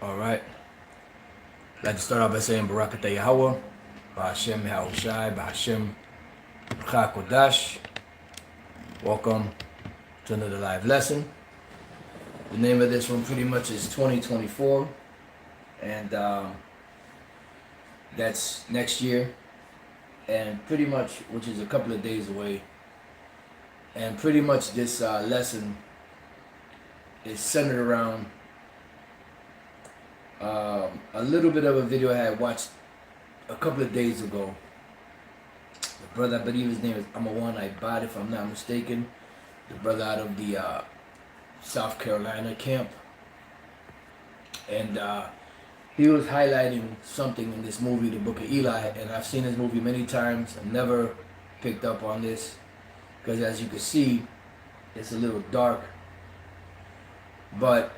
All right. I'd like to start off by saying Barakatah Yahweh, Ba'Hashem Yahushai, Ba'Hashem Kodash. Welcome to another live lesson. The name of this one pretty much is 2024, and that's next year, and pretty much, which is a couple of days away. And pretty much this lesson is centered around a little bit of a video I had watched a couple of days ago. The brother, I believe his name is Swan, if I'm not mistaken. The brother out of the South Carolina camp. And he was highlighting something in this movie, The Book of Eli. And I've seen this movie many times. I've never picked up on this, because as you can see, it's a little dark. But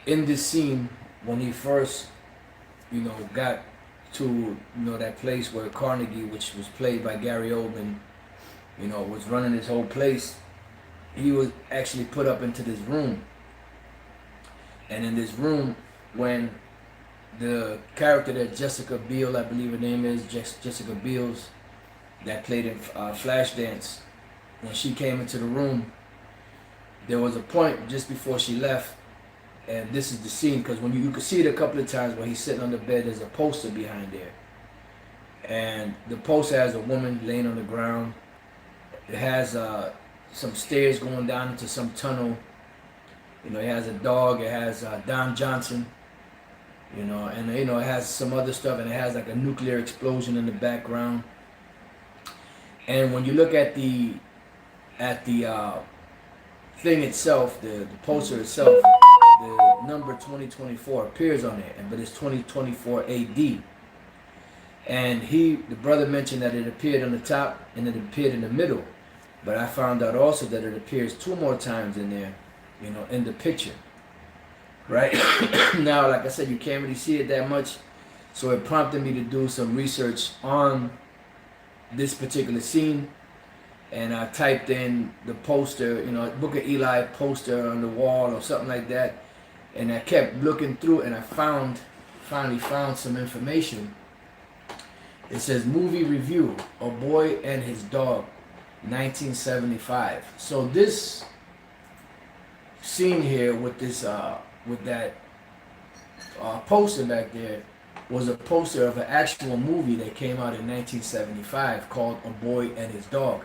in this scene, when he first, got to, that place where Carnegie, which was played by Gary Oldman, was running this whole place, he was actually put up into this room. And in this room, when the character that Jessica Biel, I believe her name is, Jessica Biel's, that played in Flashdance, when she came into the room, there was a point just before she left, and this is the scene, because when you could see it a couple of times when he's sitting on the bed, there's a poster behind there. And the poster has a woman laying on the ground. It has some stairs going down into some tunnel. It has a dog. It has Don Johnson. And it has some other stuff, and it has like a nuclear explosion in the background. And when you look at the thing itself, the poster itself, the number 2024 appears on it, but it's 2024 AD. And the brother mentioned that it appeared on the top and it appeared in the middle. But I found out also that it appears 2 more times in there, in the picture. Right? Now, like I said, you can't really see it that much. So it prompted me to do some research on this particular scene. And I typed in the poster, Book of Eli poster on the wall or something like that. And I kept looking through, and I finally found some information. It says movie review, A Boy and His Dog, 1975. So this scene here with this, with that poster back there was a poster of an actual movie that came out in 1975 called A Boy and His Dog,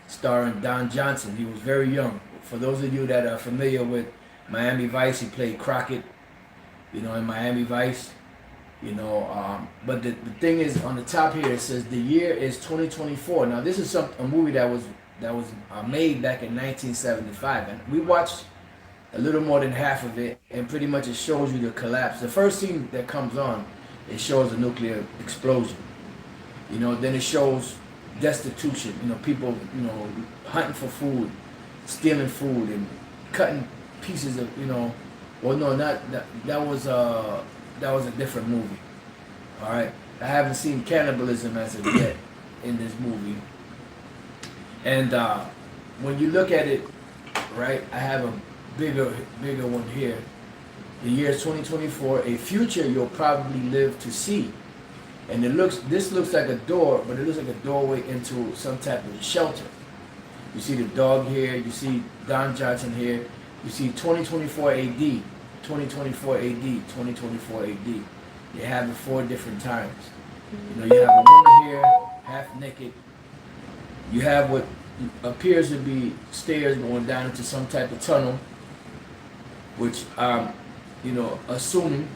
starring Don Johnson. He was very young. For those of you that are familiar with Miami Vice, he played Crockett, in Miami Vice, but the thing is, on the top here, it says the year is 2024. Now, this is a movie that was made back in 1975, and we watched a little more than half of it, and pretty much it shows you the collapse. The first scene that comes on, it shows a nuclear explosion. Then it shows destitution, people, hunting for food, stealing food, and cutting pieces of, well, no, not that was a different movie. All right, I haven't seen cannibalism as of yet in this movie. And when you look at it, right, I have a bigger one here. The year is 2024, a future you'll probably live to see. And this looks like a door, but it looks like a doorway into some type of shelter. You see the dog here, you see Don Johnson here, you see 2024 AD, 2024 AD, 2024 AD. You have it 4 different times. You have a woman here, half naked. You have what appears to be stairs going down into some type of tunnel, which assuming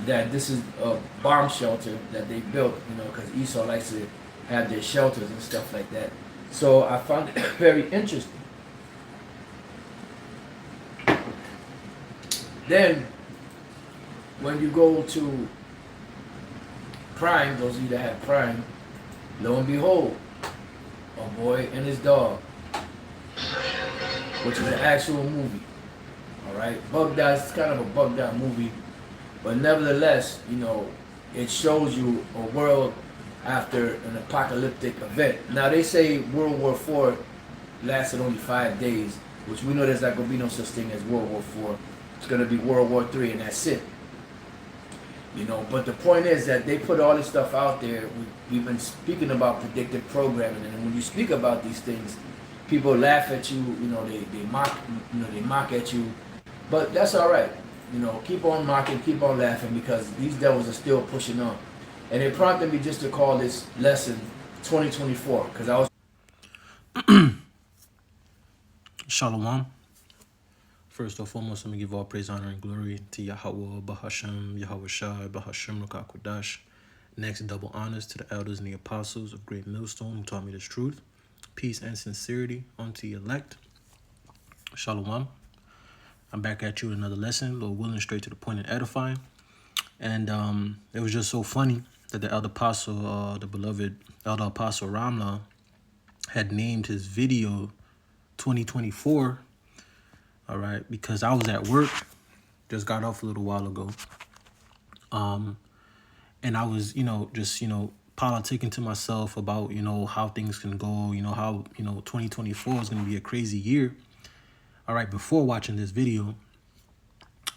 that this is a bomb shelter that they built, because Esau likes to have their shelters and stuff like that. So I found it very interesting. Then, when you go to Prime, those of you that have Prime, lo and behold, A Boy and His Dog, which is an actual movie. Alright, bugged out, it's kind of a bugged out movie, but nevertheless, it shows you a world after an apocalyptic event. Now they say World War IV lasted only 5 days, which we know there's not going to be no such thing as World War IV. It's going to be World War III, and that's it. You know, but the point is that they put all this stuff out there. We've been speaking about predictive programming, and when you speak about these things, people laugh at you. You know, they mock. You know, they mock at you, but that's all right. You know, keep on mocking, keep on laughing, because these devils are still pushing on. And it prompted me just to call this lesson 2024, because I was. Shalom. First and foremost, let me give all praise, honor, and glory to Yahweh, Bahashem, Yahweh Shai, Bahashem, Rukakudash. Next, double honors to the elders and the apostles of Great Millstone who taught me this truth. Peace and sincerity unto the elect. Shalom. I'm back at you with another lesson, Lord willing, straight to the point and edifying. And it was just so funny that the elder apostle, the beloved elder apostle Ramla, had named his video 2024. All right, because I was at work, just got off a little while ago. And I was, just, politicking to myself about, how things can go, how, 2024 is going to be a crazy year. All right, before watching this video.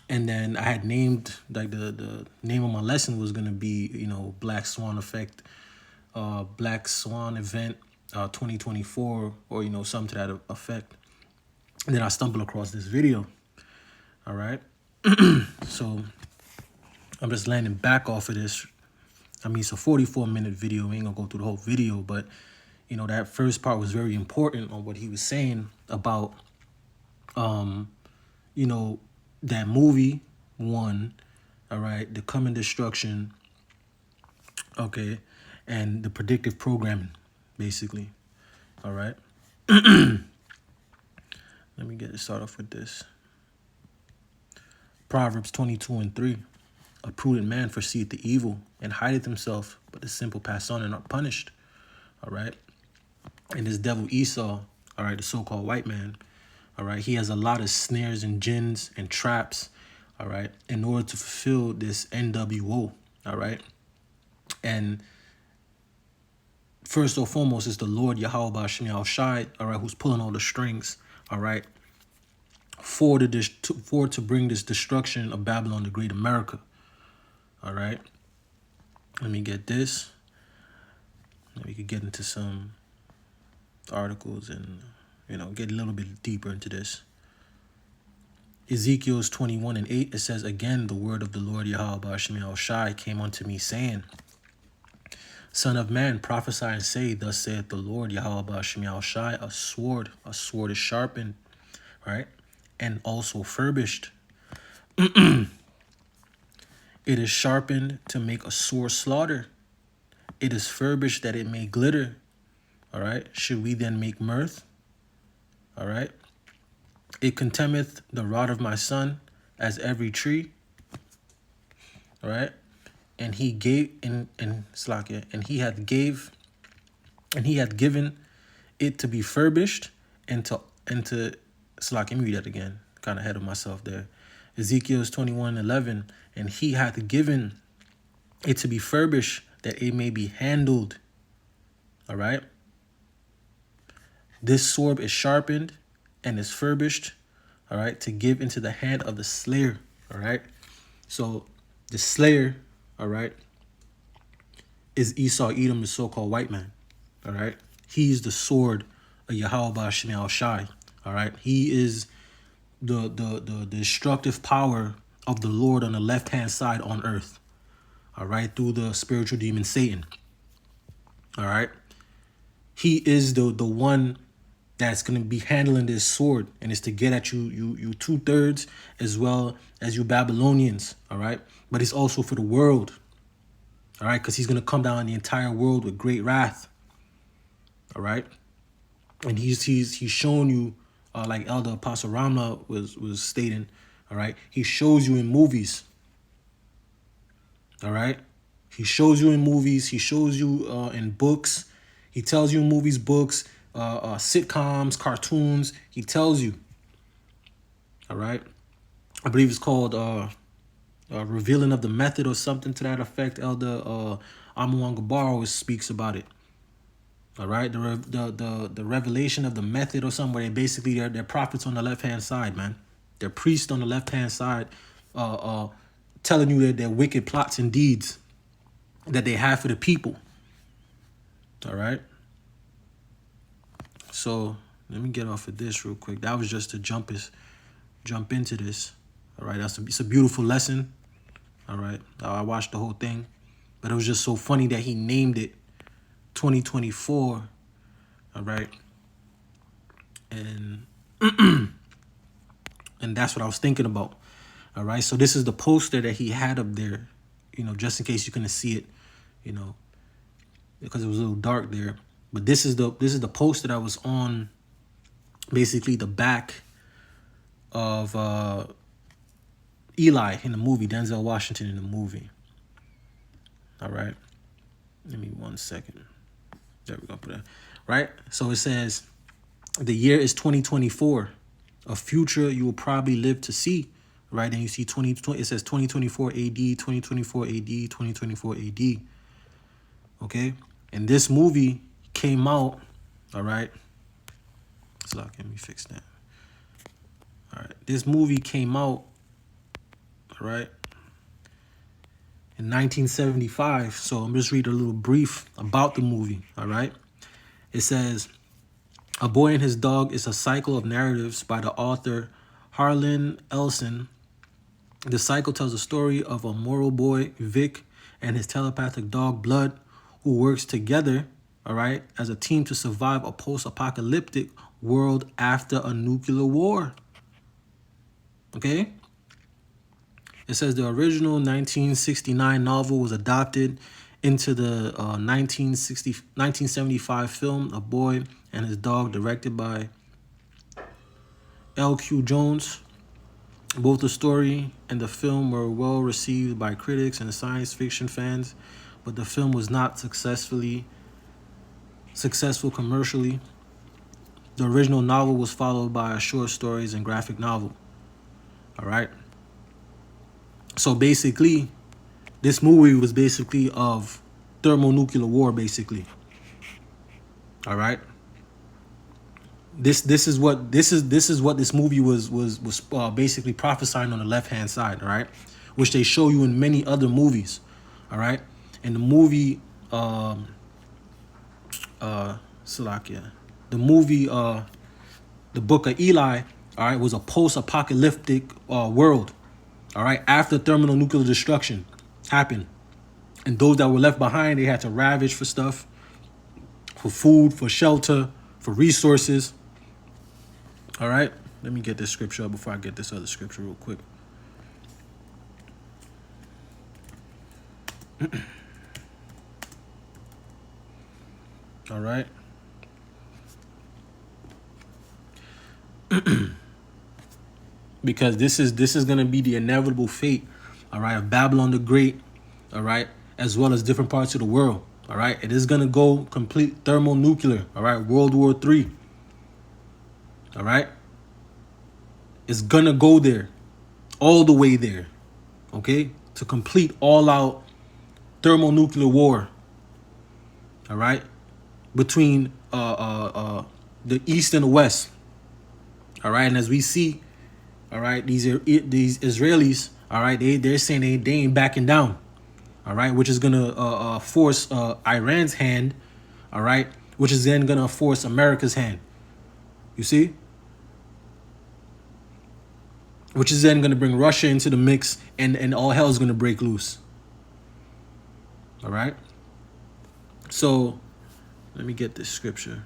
And then I had named, like, the name of my lesson was going to be, Black Swan Effect, Black Swan Event 2024, or, something to that effect. And then I stumbled across this video. All right. So I'm just landing back off of this. I mean, it's a 44-minute video. We ain't gonna go through the whole video, but that first part was very important on what he was saying about that movie One, all right, the coming destruction, okay, and the predictive programming, basically. All right. Let me get it started off with this. Proverbs 22:3. A prudent man foreseeth the evil and hideth himself, but the simple pass on and are punished. All right. And this devil Esau, all right, the so-called white man, all right, he has a lot of snares and gins and traps, all right, in order to fulfill this NWO, all right. And first and foremost is the Lord Yahweh Ba'Shem Shai, all right, who's pulling all the strings, all right, to bring this destruction of Babylon, the great America. All right. Let me get this. We could get into some articles and, get a little bit deeper into this. Ezekiel's 21:8, it says, again, the word of the Lord Yahweh Ba'Shem Shai came unto me, saying, Son of man, prophesy and say, thus saith the Lord Yahweh Ba'Shem Shai, a sword is sharpened, right, and also furbished. It is sharpened to make a sore slaughter. It is furbished that it may glitter. All right. Should we then make mirth? All right. It contemneth the rod of my son as every tree. All right. And he gave and Slakia, and he hath given it to be furbished and to Slakia. Let me read that again. Kind of ahead of myself there. Ezekiel's 21:11, and he hath given it to be furbished that it may be handled. All right. This sword is sharpened and is furbished, all right, to give into the hand of the slayer. All right. So the slayer, all right, is Esau Edom, the so-called white man. All right. He's the sword of Yahweh Ba'Shem Shai. All right. He is the destructive power of the Lord on the left-hand side on earth. All right. Through the spiritual demon Satan. All right. He is the one that's going to be handling this sword, and it's to get at you 2/3 as well as you Babylonians. All right. But it's also for the world. All right. Because he's going to come down on the entire world with great wrath. All right. And he's shown you, like Elder Apostle Ramla was stating, all right, he shows you in movies. All right. He shows you in movies. He shows you in books. He tells you in movies, books, sitcoms, cartoons. He tells you. All right. I believe it's called Revealing of the Method or something to that effect. Elder Amuan Gabar always speaks about it. All right. The revelation of the method or something, where they're prophets on the left-hand side, man. They're priests on the left-hand side, telling you that their wicked plots and deeds that they have for the people. All right. So let me get off of this real quick. That was just to jump into this. All right. It's a beautiful lesson. All right. I watched the whole thing, but it was just so funny that he named it 2024. All right. And and that's what I was thinking about. All right. So this is the poster that he had up there, just in case you couldn't see it, because it was a little dark there. But this is the poster that was on basically the back of Eli in the movie, Denzel Washington in the movie. All right. Give me 1 second. There we go. Put that. Right. So it says, the year is 2024, a future you will probably live to see. Right. And you see 2020. It says 2024 AD, 2024 AD, 2024 AD. Okay. And this movie came out. All right. So let me fix that. All right. This movie came out. All right. In 1975. So I'm just reading a little brief about the movie. All right. It says, A Boy and His Dog is a cycle of narratives by the author Harlan Ellison. The cycle tells the story of a moral boy, Vic, and his telepathic dog, Blood, who works together, all right, as a team to survive a post-apocalyptic world after a nuclear war. Okay? It says the original 1969 novel was adapted into the 1975 film, A Boy and His Dog, directed by L.Q. Jones. Both the story and the film were well received by critics and science fiction fans, but the film was not successful commercially. The original novel was followed by a short stories and graphic novel. All right. So basically, this movie was basically of thermonuclear war, basically. All right. This is what this movie was basically prophesying on the left hand side, all right, which they show you in many other movies, all right. In the movie, Salakia, the movie, the Book of Eli, all right, was a post-apocalyptic world, all right, after thermonuclear destruction happened, and those that were left behind, they had to ravage for stuff, for food, for shelter, for resources. All right, let me get this scripture up before I get this other scripture real quick. All right. Because this is going to be the inevitable fate, all right, of Babylon the Great, all right, as well as different parts of the world, all right. It is going to go complete thermonuclear, all right, World War III, all right. It's going to go there, all the way there, okay, to complete all-out thermonuclear war, all right, between the East and the West, all right. And as we see, all right, these Israelis, all right, they're saying they ain't backing down, all right, which is gonna force Iran's hand, all right, which is then gonna force America's hand. You see, which is then gonna bring Russia into the mix, and all hell is gonna break loose. All right. So let me get this scripture.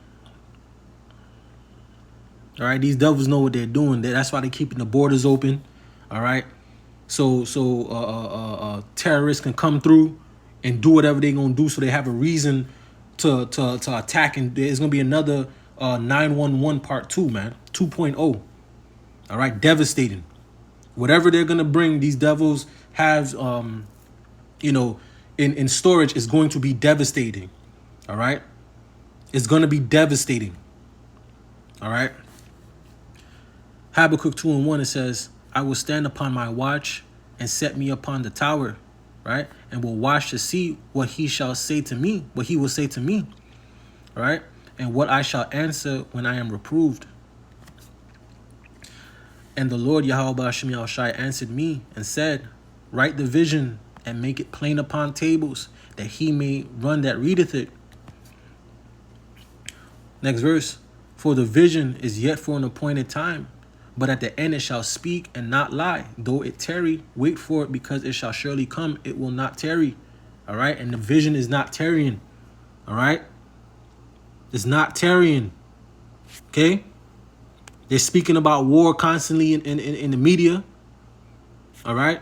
All right, these devils know what they're doing. That's why they're keeping the borders open. All right, so terrorists can come through and do whatever they're gonna do, so they have a reason to attack. And there's gonna be another 911 Part 2, man, 2.0. All right, devastating. Whatever they're gonna bring, these devils have, in storage is going to be devastating. All right, it's gonna be devastating. All right. Habakkuk 2:1, it says, I will stand upon my watch and set me upon the tower, right? And will watch to see what he shall say to me, what he will say to me, right? And what I shall answer when I am reproved. And the Lord Yahweh Ba'ashem Yahushai answered me and said, write the vision and make it plain upon tables, that he may run that readeth it. Next verse. For the vision is yet for an appointed time, but at the end it shall speak and not lie. Though it tarry, wait for it, because it shall surely come. It will not tarry. All right. And the vision is not tarrying. All right. It's not tarrying. Okay. They're speaking about war constantly in the media. All right.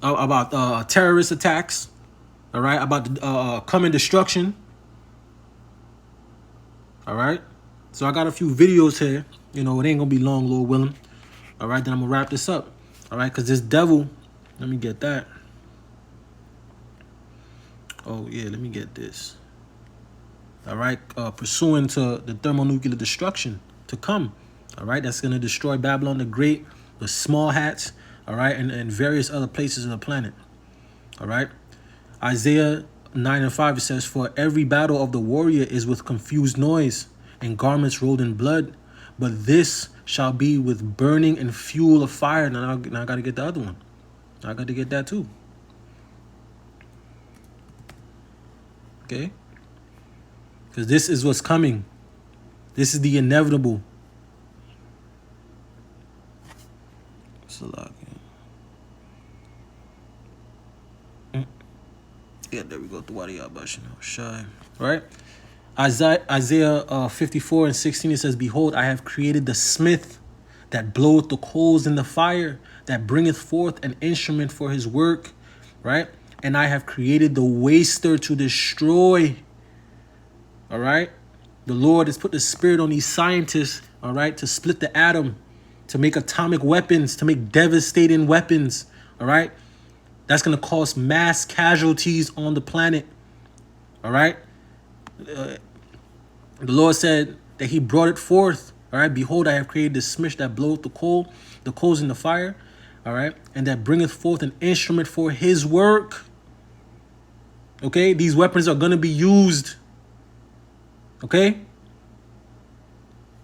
About terrorist attacks. All right. About coming destruction. All right. So I got a few videos here. You know, it ain't going to be long, Lord willing. All right. Then I'm going to wrap this up. All right. Because this devil, let me get that. Oh, yeah. Let me get this. All right. Pursuing to the thermonuclear destruction to come. All right. That's going to destroy Babylon the Great, the small hats. All right. And various other places on the planet. All right. Isaiah 9:5, it says, for every battle of the warrior is with confused noise and garments rolled in blood, but this shall be with burning and fuel of fire. Now I got to get the other one. I got to get that too. Okay? Because this is what's coming. This is the inevitable. Yeah, there we go. Right? Isaiah 54:16, it says, behold, I have created the smith that bloweth the coals in the fire, that bringeth forth an instrument for his work. Right? And I have created the waster to destroy. All right? The Lord has put the spirit on these scientists, all right, to split the atom, to make atomic weapons, to make devastating weapons. All right? That's going to cause mass casualties on the planet. All right. The Lord said that he brought it forth. All right. Behold, I have created the smith that bloweth the coals in the fire. All right. And that bringeth forth an instrument for his work. Okay. These weapons are going to be used. Okay.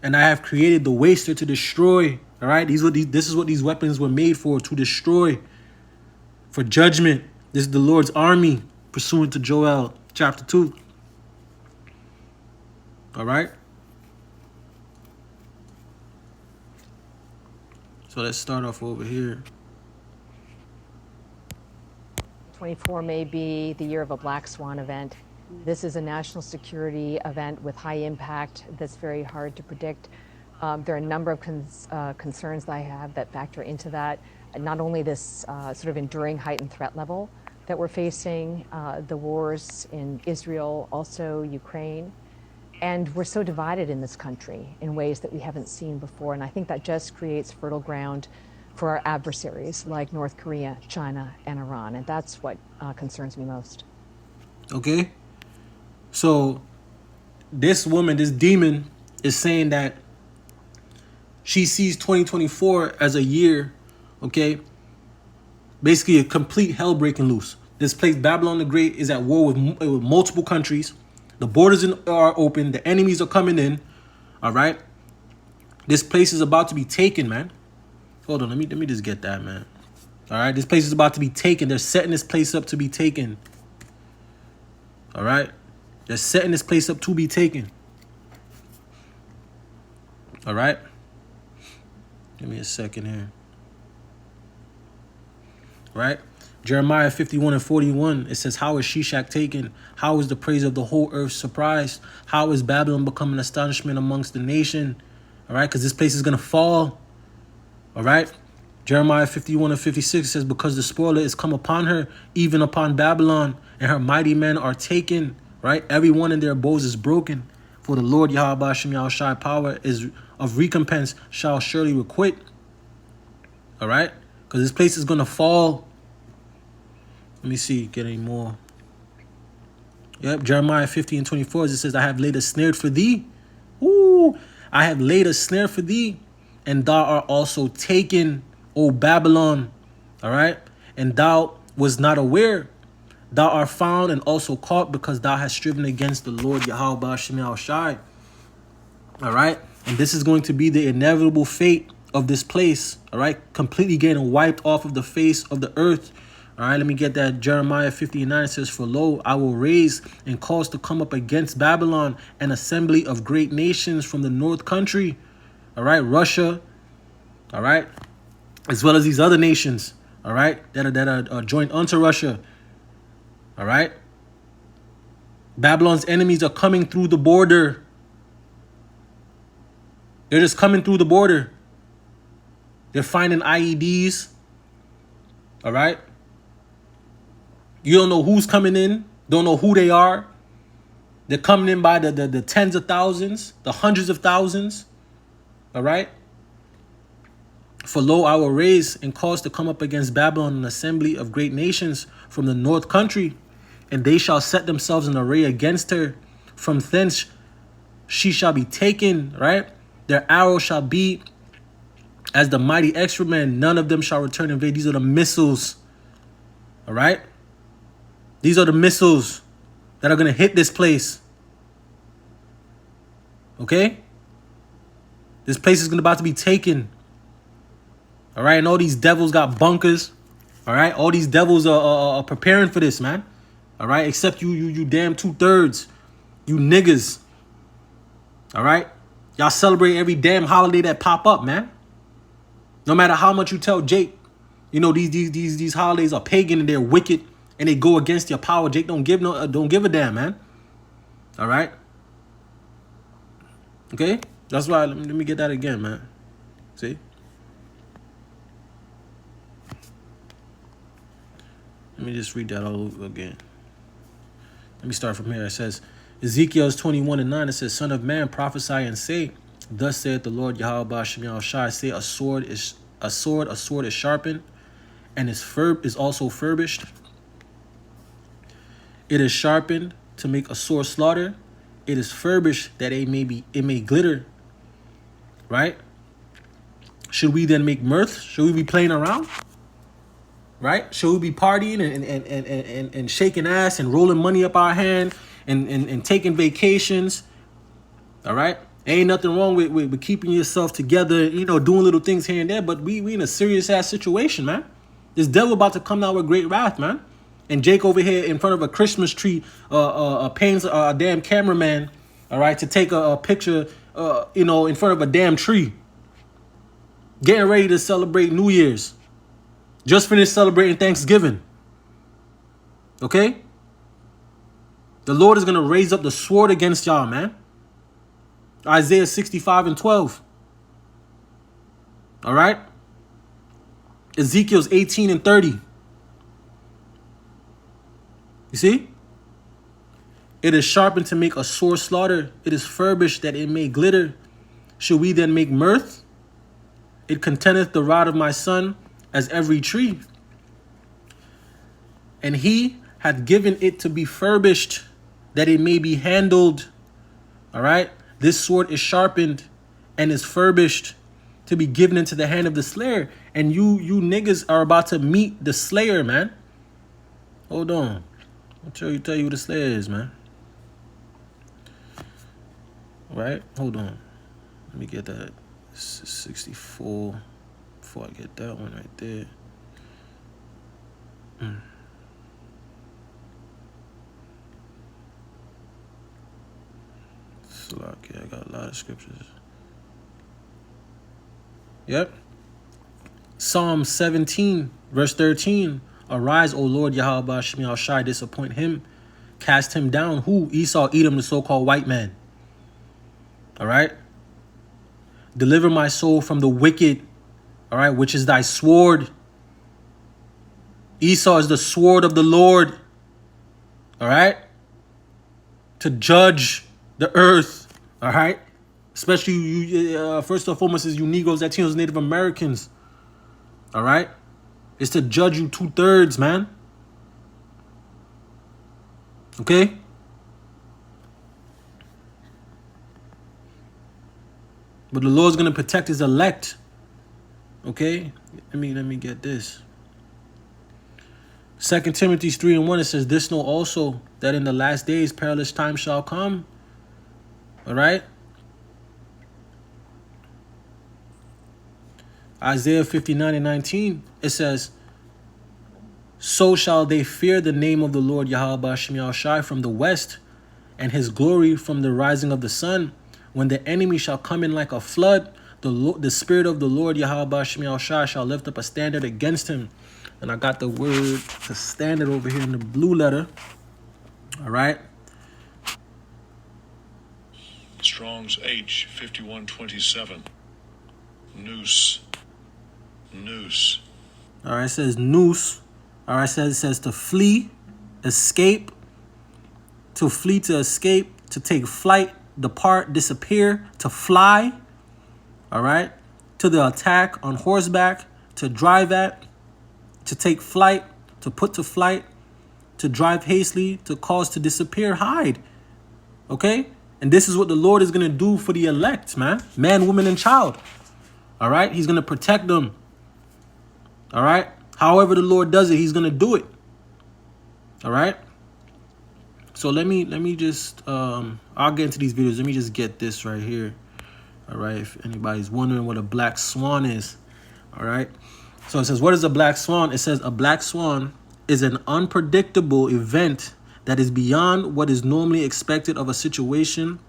And I have created the waster to destroy. All right. This is what these weapons were made for, to destroy. For judgment. This is the Lord's army, pursuant to Joel chapter 2. All right. So let's start off over here. 24 may be the year of a Black Swan event. This is a national security event with high impact that's very hard to predict. There are a number of concerns that I have that factor into that. Not only this sort of enduring heightened threat level that we're facing, the wars in Israel, also Ukraine, and we're so divided in this country in ways that we haven't seen before. And I think that just creates fertile ground for our adversaries like North Korea, China, and Iran. And that's what concerns me most. Okay. So this woman, this demon, is saying that she sees 2024 as a year, okay, basically a complete hell breaking loose. This place, Babylon the Great, is at war with multiple countries. The borders are open. The enemies are coming in. All right. This place is about to be taken, man. Hold on. Let me just get that, man. All right. This place is about to be taken. They're setting this place up to be taken. All right. They're setting this place up to be taken. All right. Give me a second here. Right? Jeremiah 51:41, it says, how is Shishak taken? How is the praise of the whole earth surprised? How is Babylon become an astonishment amongst the nation? All right, because this place is going to fall. All right? Jeremiah 51:56 says, because the spoiler is come upon her, even upon Babylon, and her mighty men are taken. Right? Everyone in their bows is broken. For the Lord Yahweh Shem Yahushai power is of recompense shall surely requite. All right? Because this place is going to fall. Let me see. Get any more. Yep. Jeremiah 50:24. It says, I have laid a snare for thee. Ooh. I have laid a snare for thee. And thou art also taken, O Babylon. All right. And thou was not aware. Thou art found and also caught, because thou hast striven against the Lord Yahweh Shem Yahushai. All right. And this is going to be the inevitable fate of this place, all right, completely getting wiped off of the face of the earth. All right, let me get that. Jeremiah 50:9 says, "For lo, I will raise and cause to come up against Babylon an assembly of great nations from the north country." All right, Russia, all right, as well as these other nations, all right, that are joined unto Russia. All right, Babylon's enemies are coming through the border. They're just coming through the border. They're finding IEDs. All right. You don't know who's coming in. Don't know who they are. They're coming in by the tens of thousands, the hundreds of thousands. All right. For lo, I will raise and cause to come up against Babylon an assembly of great nations from the north country, and they shall set themselves in array against her. From thence she shall be taken, right? Their arrow shall be as the mighty excrement. None of them shall return in vain. These are the missiles, all right? These are the missiles that are going to hit this place, okay? This place is about to be taken, all right? And all these devils got bunkers, all right? All these devils are preparing for this, man, all right? Except you damn 2/3, you niggas, all right? Y'all celebrate every damn holiday that pop up, man. No matter how much you tell Jake, you know, these holidays are pagan and they're wicked and they go against your power. Jake don't give a damn, man. All right. Okay. That's why. Let me get that again, man. See. Let me just read that all over again. Let me start from here. It says, Ezekiel's 21:9. It says, "Son of man, prophesy and say, thus saith the Lord Yahweh Shem Yahushai, say, a sword is sharpened, and is also furbished. It is sharpened to make a sore slaughter. It is furbished that it may glitter." Right? Should we then make mirth? Should we be playing around? Right? Should we be partying and shaking ass and rolling money up our hand and taking vacations? All right? Ain't nothing wrong with keeping yourself together, you know, doing little things here and there, but we in a serious ass situation, man. This devil about to come out with great wrath, man. And Jake over here in front of a Christmas tree pains a damn cameraman, all right, to take a picture, you know, in front of a damn tree. Getting ready to celebrate New Year's. Just finished celebrating Thanksgiving. Okay? The Lord is going to raise up the sword against y'all, man. Isaiah 65:12. All right? Ezekiel's 18:30. You see? It is sharpened to make a sore slaughter. It is furbished that it may glitter. Should we then make mirth? It contenteth the rod of my son as every tree. And he hath given it to be furbished, that it may be handled. All right? This sword is sharpened and is furbished to be given into the hand of the slayer. And you niggas are about to meet the slayer, man. Hold on. I'll tell you who the slayer is, man. Right? Hold on. Let me get that. 64. Before I get that one right there. I got a lot of scriptures. Yep. Psalm 17, verse 13. Arise, O Lord Yahweh Shem Yahushai, disappoint him. Cast him down. Who? Esau, Edom, the so-called white man. All right. Deliver my soul from the wicked. All right. Which is thy sword. Esau is the sword of the Lord. All right. To judge the earth. All right. Especially you, first and foremost, is you Negroes, Latinos, Native Americans. All right. It's to judge you 2/3, man. Okay. But the Lord's gonna protect his elect. Okay. Let me get this. 2 Timothy 3:1, it says, "This know also that in the last days perilous times shall come." All right. Isaiah 59:19, it says, so shall they fear the name of the Lord Yahweh Shemiel Shai from the west, and his glory from the rising of the sun. When the enemy shall come in like a flood, the spirit of the Lord Yahweh Shemiel Shai shall lift up a standard against him. And I got the word to standard over here in the blue letter. All right. Strong's H 5127. Noose. Noose. All right, it says noose. All right, it says to flee, escape, to flee, to escape, to take flight, depart, disappear, to fly. All right, to the attack on horseback, to drive at, to take flight, to put to flight, to drive hastily, to cause to disappear, hide. Okay? And this is what the Lord is going to do for the elect, man. Man, woman, and child. All right? He's going to protect them. All right? However the Lord does it, he's going to do it. All right? So let me just, I'll get into these videos. Let me just get this right here. All right? If anybody's wondering what a black swan is. All right? So it says, what is a black swan? It says a black swan is an unpredictable event that is beyond what is normally expected of a situation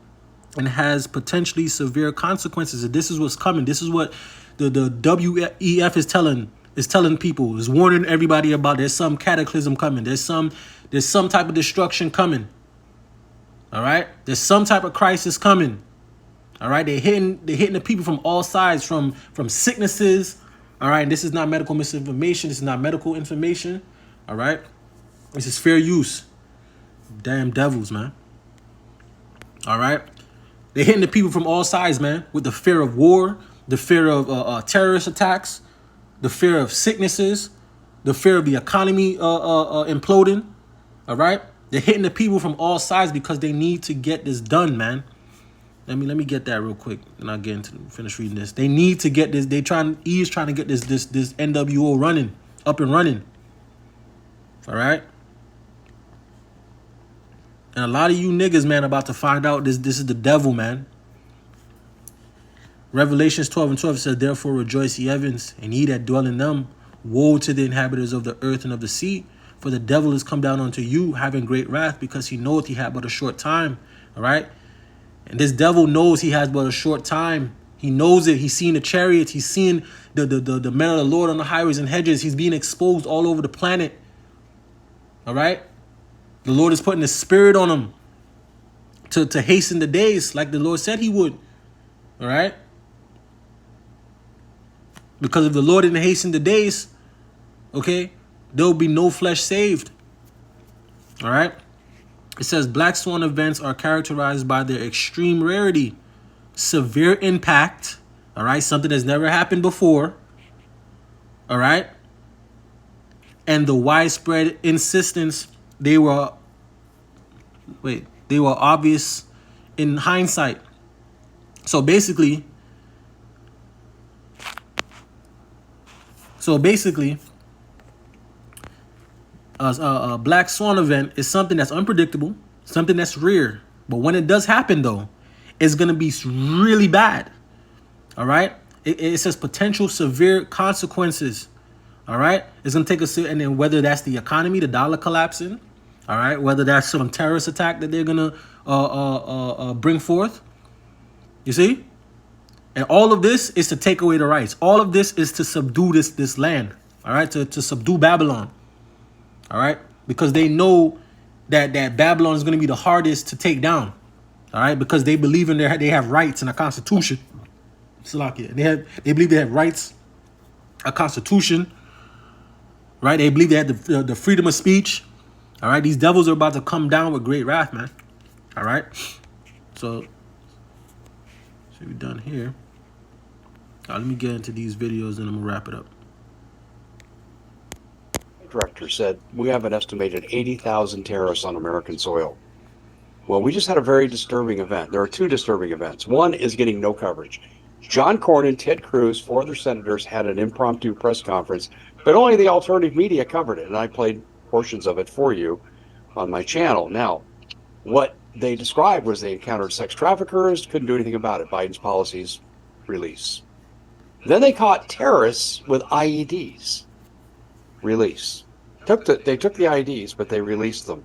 and has potentially severe consequences. And this is what's coming. This is what the WEF is telling people, is warning everybody about. There's some cataclysm coming. There's some type of destruction coming. All right? There's some type of crisis coming. All right? They're hitting the people from all sides, from sicknesses. All right? And this is not medical misinformation. This is not medical information. All right? This is fair use. Damn devils, man. All right? They're hitting the people from all sides, man, with the fear of war, the fear of terrorist attacks, the fear of sicknesses, the fear of the economy imploding. All right? They're hitting the people from all sides because they need to get this done, man. Let me get that real quick, and I'll get into finish reading this. They need to get this. E is trying to get this NWO running, up and running. All right? And a lot of you niggas, man, about to find out this is the devil, man. Revelations 12:12 says, therefore rejoice, ye heavens, and ye that dwell in them. Woe to the inhabitants of the earth and of the sea, for the devil is come down unto you, having great wrath, because he knoweth he had but a short time. All right? And this devil knows he has but a short time. He knows it. He's seen the chariots. He's seen the men of the Lord on the highways and hedges. He's being exposed all over the planet. All right? The Lord is putting the spirit on him to hasten the days like the Lord said he would. All right? Because if the Lord didn't hasten the days, okay, there will be no flesh saved. All right? It says black swan events are characterized by their extreme rarity, severe impact, all right, something that's never happened before, all right, and the widespread insistence. They were obvious in hindsight. So basically, a black swan event is something that's unpredictable, something that's rare. But when it does happen, though, it's going to be really bad. All right? It says potential severe consequences. All right? It's going to take and then whether that's the economy, the dollar collapsing, all right, whether that's some terrorist attack that they're going to bring forth. You see? And all of this is to take away the rights. All of this is to subdue this land. All right? To subdue Babylon. All right? Because they know that Babylon is going to be the hardest to take down. All right? Because they believe they have rights and a constitution. They believe they have rights, a constitution. Right? They believe they have the freedom of speech. All right? These devils are about to come down with great wrath, man. All right? So we're done here. Let me get into these videos and I'm going to wrap it up. Director said, we have an estimated 80,000 terrorists on American soil. Well, we just had a very disturbing event. There are two disturbing events. One is getting no coverage. John Cornyn, Ted Cruz, 4 other senators had an impromptu press conference, but only the alternative media covered it, and I played portions of it for you on my channel. Now, what they described was they encountered sex traffickers, couldn't do anything about it. Biden's policies release. Then they caught terrorists with IEDs. Release. They took the IEDs, but they released them.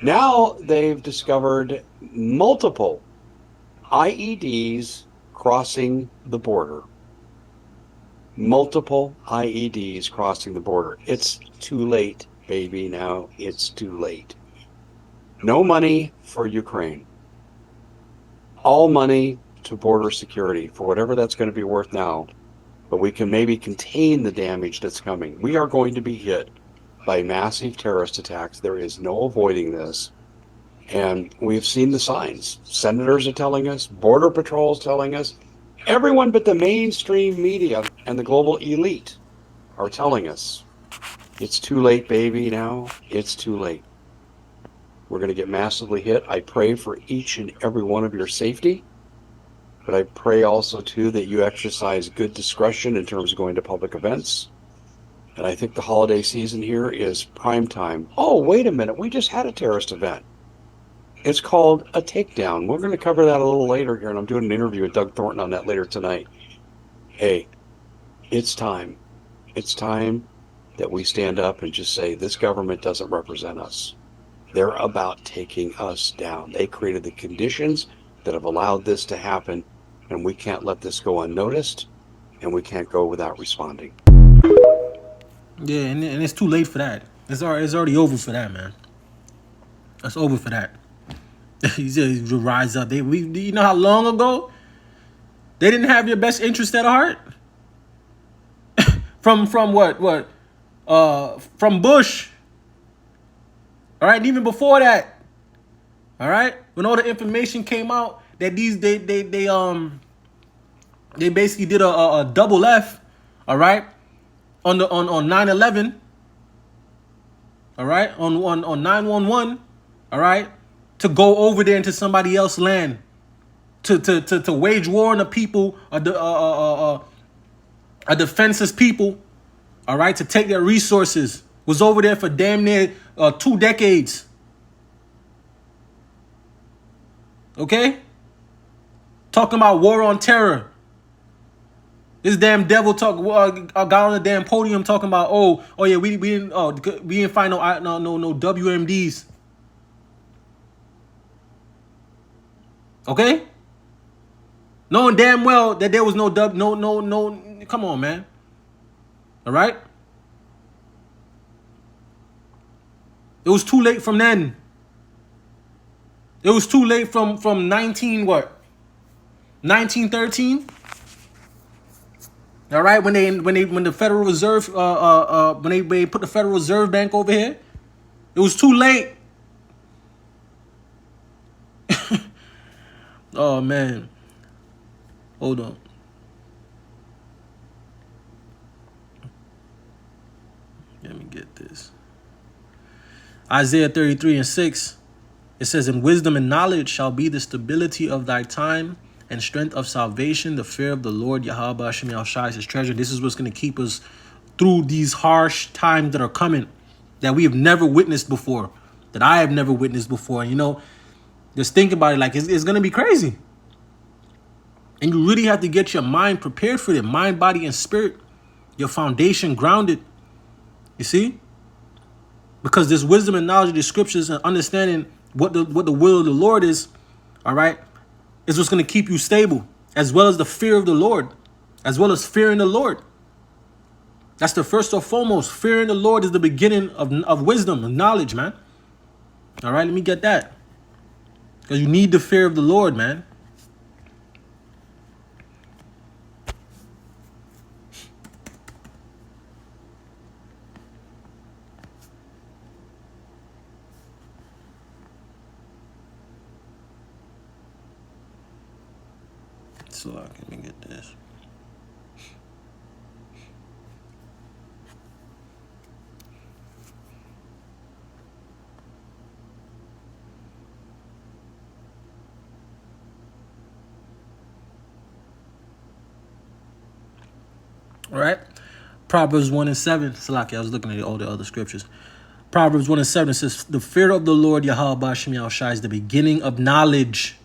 Now they've discovered multiple IEDs crossing the border. Multiple IEDs crossing the border. It's too late, baby. Now it's too late. No money for Ukraine. All money to border security for whatever that's going to be worth now. But we can maybe contain the damage that's coming. We are going to be hit by massive terrorist attacks. There is no avoiding this. And we've seen the signs. Senators are telling us, Border Patrol is telling us, everyone but the mainstream media and the global elite are telling us, it's too late, baby, now. It's too late. We're going to get massively hit. I pray for each and every one of your safety. But I pray also, too, that you exercise good discretion in terms of going to public events. And I think the holiday season here is prime time. Oh, wait a minute. We just had a terrorist event. It's called a takedown. We're going to cover that a little later here, and I'm doing an interview with Doug Thornton on that later tonight. Hey, it's time. It's time that we stand up and just say, this government doesn't represent us. They're about taking us down. They created the conditions that have allowed this to happen, and we can't let this go unnoticed, and we can't go without responding. Yeah, and it's too late for that. It's already over for that, man. It's over for that. He said you rise up. You know how long ago they didn't have your best interest at heart? from what? From Bush. All right, and even before that. All right, when all the information came out that they basically did a double F. All right, on 9/11. All right, on 9/11. All right. To go over there into somebody else's land, to wage war on the people, a defenseless people, all right, to take their resources, was over there for damn near 2 decades. Okay, talking about war on terror. This damn devil got on the damn podium talking about oh yeah we didn't find no WMDs. Okay? Knowing damn well that there was no come on, man. All right? It was too late from then. It was too late from 1913. All right, when the Federal Reserve when they put the Federal Reserve Bank over here, it was too late. Oh, man. Hold on. Let me get this. Isaiah 33:6. It says, "And wisdom and knowledge shall be the stability of thy time, and strength of salvation, the fear of the Lord, Yahweh Hashem Yahushua is his treasure." This is what's going to keep us through these harsh times that are coming, that we have never witnessed before, that I have never witnessed before. And, just think about it, like it's going to be crazy. And you really have to get your mind prepared for it, mind, body, and spirit, your foundation grounded. You see? Because this wisdom and knowledge of the scriptures and understanding what the will of the Lord is, all right, is what's going to keep you stable, as well as the fear of the Lord, as well as fearing the Lord. That's the first or foremost. Fearing the Lord is the beginning of wisdom and knowledge, man. All right, let me get that. Because you need the fear of the Lord, man. So let me get this. All right. Proverbs 1:7. Salaki, I was looking at all the other scriptures. Proverbs 1:7 says, "The fear of the Lord Yahweh Hashem Yahushua is the beginning of knowledge."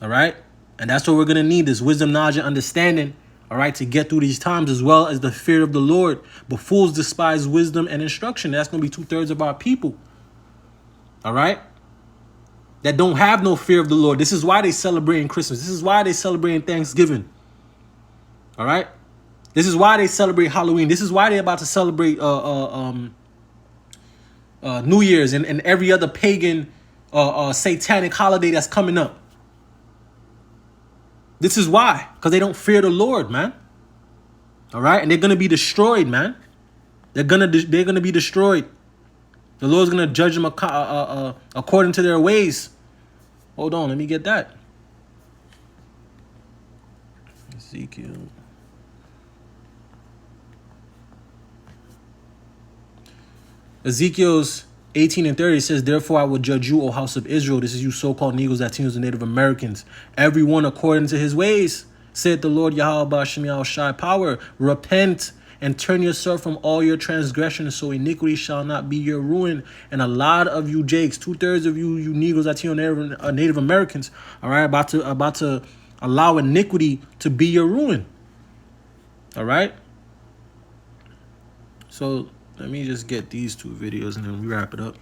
All right. And that's what we're going to need, is wisdom, knowledge, and understanding. all right, to get through these times, as well as the fear of the Lord. But fools despise wisdom and instruction. That's going to be 2/3 of our people, all right, that don't have no fear of the Lord. This is why they celebrating Christmas. This is why they celebrating Thanksgiving, all right. This is why they celebrate Halloween. This is why they're about to celebrate New Year's and every other pagan satanic holiday that's coming up. This is why, because they don't fear the Lord, man. All right, and they're gonna be destroyed, man. They're gonna be destroyed. The Lord's gonna judge them according to their ways. Hold on, let me get that. Ezekiel. Ezekiel's 18:30 says, "Therefore I will judge you, O house of Israel." This is you so-called Negroes, Latinos, and Native Americans. "Everyone according to his ways, saith the Lord Yahweh Ba'ashem Yahweh Shai power. Repent and turn yourself from all your transgressions, so iniquity shall not be your ruin." And a lot of you Jakes, 2/3 of you Negroes, Latinos, Native Americans, all right, about to allow iniquity to be your ruin. All right. So let me just get these 2 videos and then we wrap it up.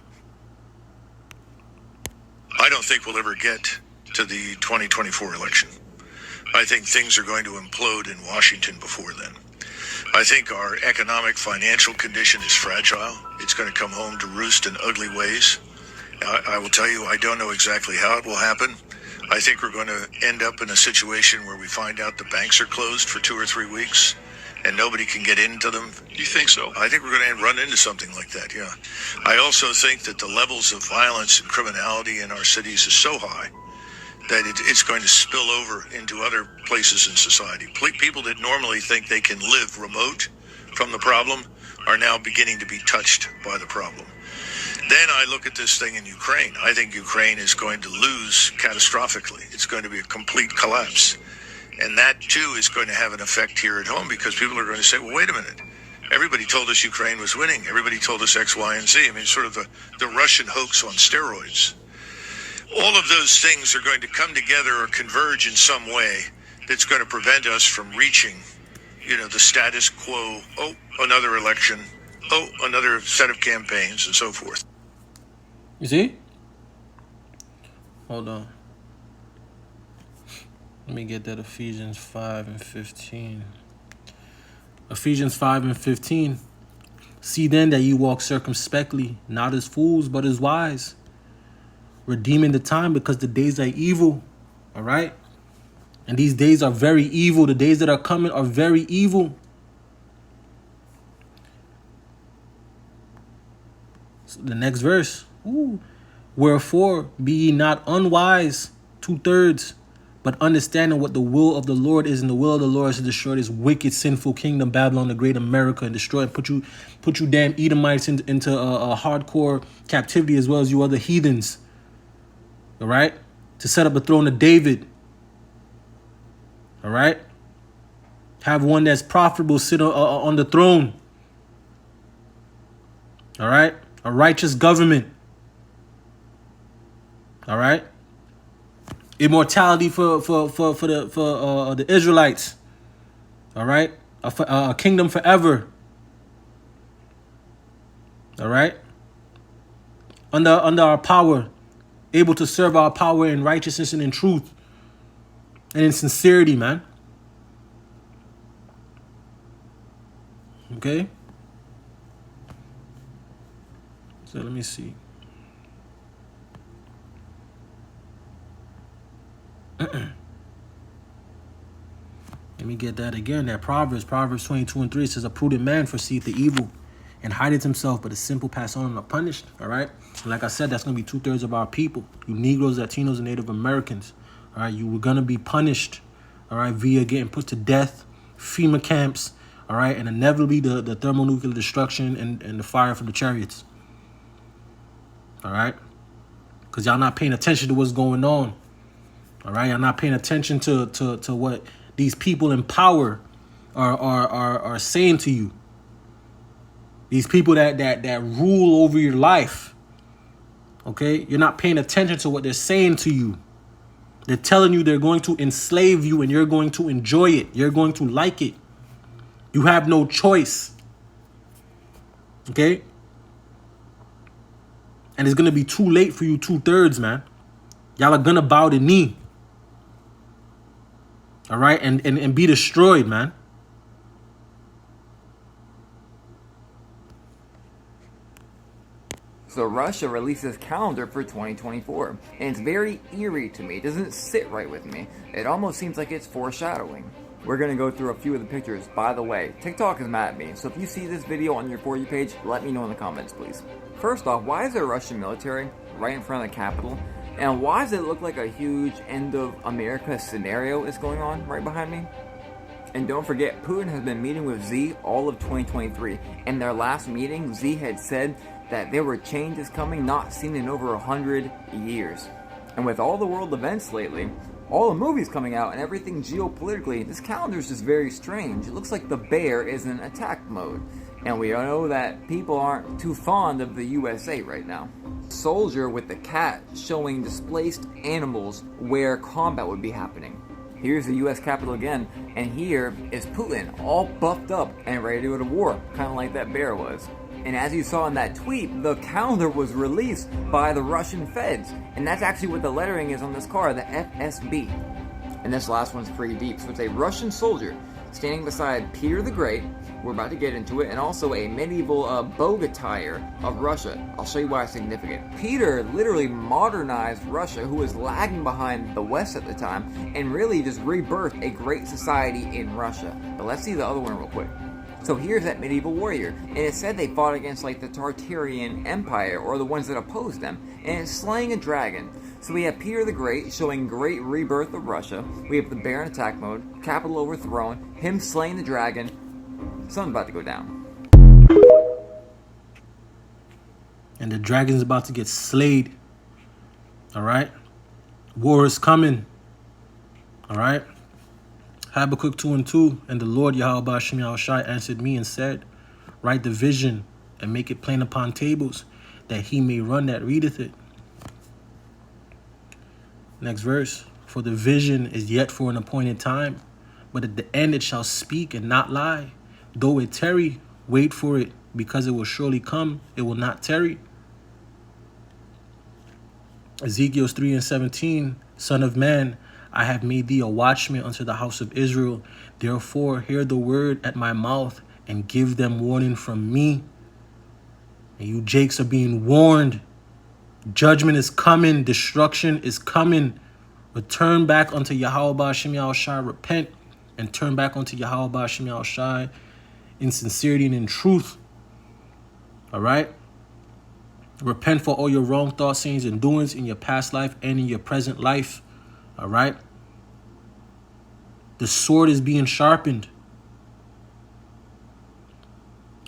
I don't think we'll ever get to the 2024 election. I think things are going to implode in Washington before then. I think our economic financial condition is fragile. It's going to come home to roost in ugly ways. I will tell you, I don't know exactly how it will happen. I think we're going to end up in a situation where we find out the banks are closed for 2 or 3 weeks and nobody can get into them. You think so? I think we're going to run into something like that, yeah. I also think that the levels of violence and criminality in our cities is so high that it's going to spill over into other places in society. People that normally think they can live remote from the problem are now beginning to be touched by the problem. Then I look at this thing in Ukraine. I think Ukraine is going to lose catastrophically. It's going to be a complete collapse. And that, too, is going to have an effect here at home because people are going to say, well, wait a minute. Everybody told us Ukraine was winning. Everybody told us X, Y, and Z. I mean, sort of the Russian hoax on steroids. All of those things are going to come together or converge in some way that's going to prevent us from reaching, the status quo. Oh, another election. Oh, another set of campaigns and so forth. You see? Hold on. Let me get that. Ephesians 5:15. Ephesians 5:15. "See then that you walk circumspectly, not as fools, but as wise, redeeming the time, because the days are evil." All right? And these days are very evil. The days that are coming are very evil. So the next verse. Ooh. "Wherefore be ye not unwise," 2/3, "but understanding what the will of the Lord is, and the will of the Lord is to destroy this wicked, sinful kingdom, Babylon, the great America, and destroy and put you damn Edomites into a hardcore captivity, as well as you other heathens. All right, to set up a throne of David. All right, have one that's profitable sit on the throne. All right, a righteous government. All right. Immortality for the Israelites. All right, a kingdom forever. All right, under our power, able to serve our power in righteousness and in truth and in sincerity, man. Okay. So let me see. Let me get that again. That Proverbs 22:3 says, "A prudent man foreseeth the evil and hideth himself, but the simple pass on and are punished." All right. And like I said, that's going to be 2/3 of our people. You Negroes, Latinos, and Native Americans. All right. You were going to be punished. All right. Via getting put to death, FEMA camps. All right. And inevitably the thermonuclear destruction and the fire from the chariots. All right. Because y'all not paying attention to what's going on. All right. Y'all not paying attention to what these people in power are saying to you. These people that rule over your life. Okay? You're not paying attention to what they're saying to you. They're telling you they're going to enslave you and you're going to enjoy it. You're going to like it. You have no choice. Okay? And it's going to be too late for you 2/3, man. Y'all are going to bow the knee. All right? And be destroyed, man. So Russia released this calendar for 2024, and it's very eerie to me. It doesn't sit right with me. It almost seems like it's foreshadowing. We're going to go through a few of the pictures. By the way, TikTok is mad at me, so if you see this video on your For You page, let me know in the comments, please. First off, why is there a Russian military right in front of the Capitol? And why does it look like a huge end of America scenario is going on right behind me? And don't forget, Putin has been meeting with Xi all of 2023. In their last meeting, Xi had said that there were changes coming not seen in over 100 years. And with all the world events lately, all the movies coming out and everything geopolitically, this calendar is just very strange. It looks like the bear is in attack mode. And we know that people aren't too fond of the USA right now. Soldier with the cat showing displaced animals where combat would be happening. Here's the US Capitol again, and here is Putin all buffed up and ready to go to war, kind of like that bear was. And as you saw in that tweet, the calendar was released by the Russian feds. And that's actually what the lettering is on this car, the FSB. And this last one's pretty deep. So it's a Russian soldier standing beside Peter the Great. We're about to get into it. And also a medieval bogatire of Russia. I'll show you why it's significant. Peter literally modernized Russia, who was lagging behind the West at the time, and really just rebirthed a great society in Russia. But let's see the other one real quick. So here's that medieval warrior, and it said they fought against like the Tartarian Empire, or the ones that opposed them, and it's slaying a dragon. So we have Peter the Great showing great rebirth of Russia. We have the bear in attack mode, capital overthrown, him slaying the dragon. Something's about to go down. And the dragon's about to get slayed. All right? War is coming. All right? Habakkuk 2:2, and the Lord Yahweh Ba'ashem Yahushai answered me and said, write the vision and make it plain upon tables, that he may run that readeth it. Next verse. For the vision is yet for an appointed time, but at the end it shall speak and not lie. Though it tarry, wait for it, because it will surely come, it will not tarry. Ezekiel 3:17, Son of man, I have made thee a watchman unto the house of Israel. Therefore, hear the word at my mouth and give them warning from me. And you Jakes are being warned. Judgment is coming. Destruction is coming. Return back unto Yahweh Ba'ashem Yahushai. Repent and turn back unto Yahweh Ba'ashem Yahushai in sincerity and in truth. All right? Repent for all your wrong thoughts, sayings, and doings in your past life and in your present life. All right? The sword is being sharpened.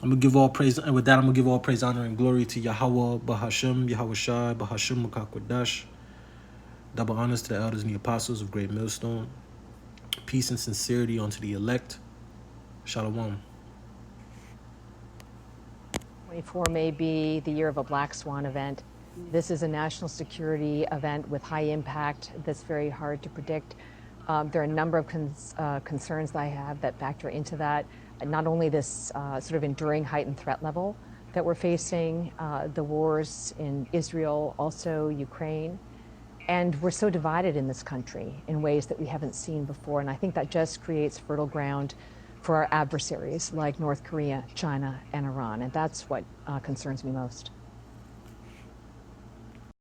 I'm going to give all praise. And with that, I'm going to give all praise, honor, and glory to Yahweh, Bahashem, Yahushai, Bahashem, Makakwadash. Double honors to the elders and the apostles of Great Millstone. Peace and sincerity unto the elect. Shalom. 24 may be the year of a Black Swan event. This is a national security event with high impact that's very hard to predict. There are a number of concerns that I have that factor into that. Not only this sort of enduring heightened threat level that we're facing, the wars in Israel, also Ukraine, and we're so divided in this country in ways that we haven't seen before. And I think that just creates fertile ground for our adversaries like North Korea, China, and Iran. And that's what concerns me most.